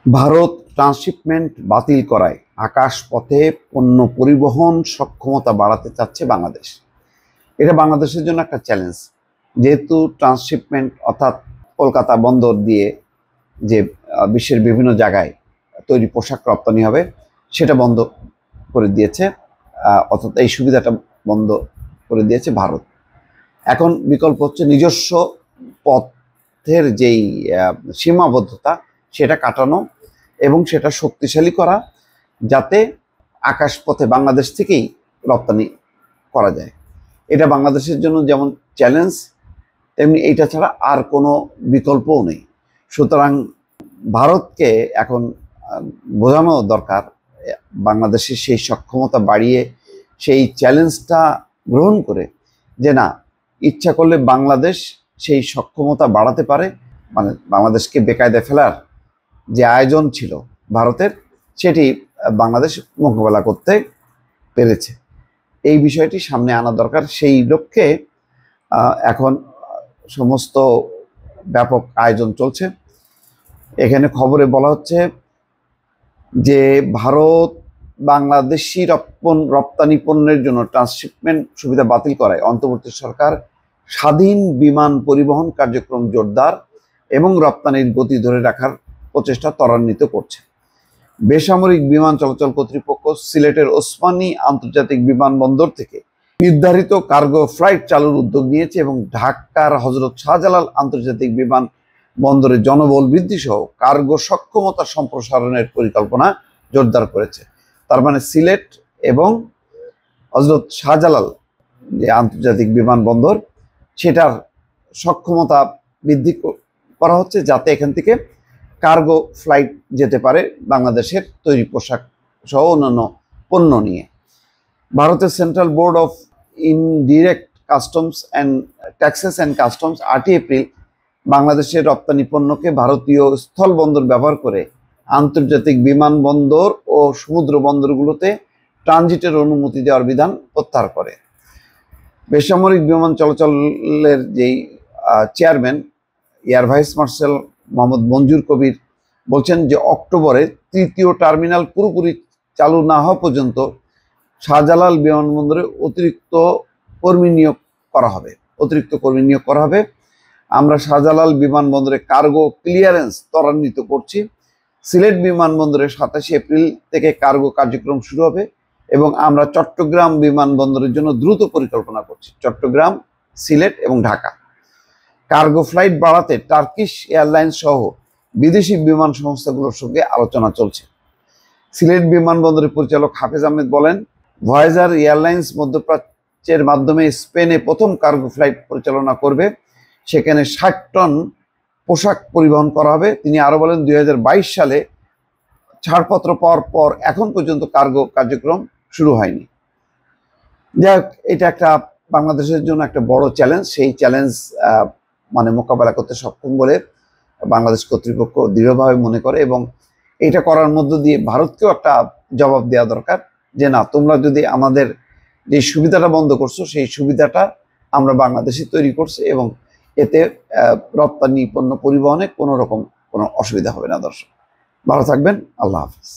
Bharat transshipment বাতিল করায় আকাশপথে পণ্য পরিবহন সক্ষমতা বাড়াতে চাচ্ছে বাংলাদেশ। এটা বাংলাদেশের জন্য একটা চ্যালেঞ্জ, যেহেতু ট্রান্সশিপমেন্ট অর্থাৎ কলকাতা বন্দর দিয়ে যে বিশ্বের বিভিন্ন জায়গায় তৈরি পোশাক রপ্তানি হবে সেটা বন্ধ করে দিয়েছে, অর্থাৎ এই সুবিধাটা বন্ধ করে দিয়েছে ভারত। এখন বিকল্প হচ্ছে নিজস্ব পথের যেই সীমাবদ্ধতা সেটা কাটানো এবং সেটা শক্তিশালী করা, যাতে আকাশপথে বাংলাদেশ থেকেই রপ্তানি করা যায়। এটা বাংলাদেশের জন্য যেমন চ্যালেঞ্জ, তেমনি এইটা ছাড়া আর কোনো বিকল্পও নেই। সুতরাং ভারতকে এখন বোঝানো দরকার, বাংলাদেশের সেই সক্ষমতা বাড়িয়ে সেই চ্যালেঞ্জটা গ্রহণ করে যে না, ইচ্ছা করলে বাংলাদেশ সেই সক্ষমতা বাড়াতে পারে। মানে বাংলাদেশকে বেকায়দায় ফেলার যে আয়োজন ছিল ভারতের, সেটি বাংলাদেশ মোকাবেলা করতে পেরেছে। এই বিষয়টি সামনে আনা দরকার। সেই লক্ষ্যে এখন সমস্ত ব্যাপক আয়োজন চলছে। এখানে খবরে বলা হচ্ছে যে ভারত বাংলাদেশি রপ্তানি পণ্যের জন্য ট্রান্সশিপমেন্ট সুবিধা বাতিল করায় অন্তর্বর্তী সরকার স্বাধীন বিমান পরিবহন কার্যক্রম জোরদার এবং রপ্তানির গতি ধরে রাখার প্রচেষ্টা ত্বরান্বিত করছে। বেসামরিক বিমান চলাচল কর্তৃপক্ষ সিলেটের ওসমানী আন্তর্জাতিক বিমানবন্দর থেকে নির্ধারিত কার্গো ফ্লাইট চালুর উদ্যোগ নিয়েছে এবং ঢাকার হযরত শাহজালাল আন্তর্জাতিক বিমান বন্দরে জনবল বৃদ্ধি সহ কার্গো সক্ষমতা সম্প্রসারণের পরিকল্পনা জোরদার করেছে। তার মানে সিলেট এবং হযরত শাহজালাল যে আন্তর্জাতিক বিমানবন্দর, সেটার সক্ষমতা বৃদ্ধি করা হচ্ছে, যাতে এখান থেকে কার্গো ফ্লাইট যেতে পারে বাংলাদেশের তৈরি পোশাক সহ অন্যান্য পণ্য নিয়ে। ভারতের central board of indirect customs and taxes and customs 8 April বাংলাদেশের রপ্তানি পণ্যকে ভারতীয় স্থল বন্দর ব্যবহার করে আন্তর্জাতিক বিমানবন্দর ও সমুদ্র বন্দরগুলোতে ট্রানজিটের অনুমতি দেওয়ার বিধান প্রত্যাহার করে। বেসামরিক বিমান চলাচলের যেই chairman air vice marshal Mohammad Manjur Kabir বলছেন যে অক্টোবরে তৃতীয় টার্মিনাল পুরোপুরি চালু না হওয়া পর্যন্ত শাহজালাল বিমানবন্দরে অতিরিক্ত কর্মী নিয়োগ করা হবে। আমরা শাহজালাল বিমানবন্দরে কার্গো ক্লিয়ারেন্স ত্বরান্বিত করছি। সিলেট বিমানবন্দরে 27 এপ্রিল থেকে কার্গো কার্যক্রম শুরু হবে এবং আমরা চট্টগ্রাম বিমানবন্দরের জন্য দ্রুত পরিকল্পনা করছি। চট্টগ্রাম, সিলেট এবং ঢাকা কার্গো ফ্লাইট বাড়াতে টার্কিশ এয়ারলাইন্স সহ বিদেশি বিমান সংস্থাগুলোর সঙ্গে আলোচনা চলছে। সিলেট বিমানবন্দরের পরিচালক হাফেজ আহমেদ বলেন, ভয়েজার এয়ারলাইন্স মধ্যপ্রাচ্যের মাধ্যমে স্পেনে প্রথম কার্গো ফ্লাইট পরিচালনা করবে। সেখানে 60 টন পোশাক পরিবহন করা হবে। তিনি আরো বলেন, 2022 সালে ছাড়পত্র পাওয়ার পর এখন পর্যন্ত কার্গো কার্যক্রম শুরু হয়নি। যাই হোক, এটা একটা বাংলাদেশের জন্য একটা বড় চ্যালেঞ্জ। সেই চ্যালেঞ্জ মোকাবেলা করতে সক্ষম বলে বাংলাদেশ কর্তৃপক্ষ দৃঢ়ভাবে মনে করে এবং এটা করার মধ্য দিয়ে ভারতকেও একটা জবাব দেওয়া দরকার যে না, তোমরা যদি আমাদের যে সুবিধাটা বন্ধ করছো, সেই সুবিধাটা আমরা বাংলাদেশে তৈরি করছি এবং এতে রপ্তানি পণ্য পরিবহনে কোনো রকম কোনো অসুবিধা হবে না। দর্শক ভালো থাকবেন, আল্লাহ হাফিজ।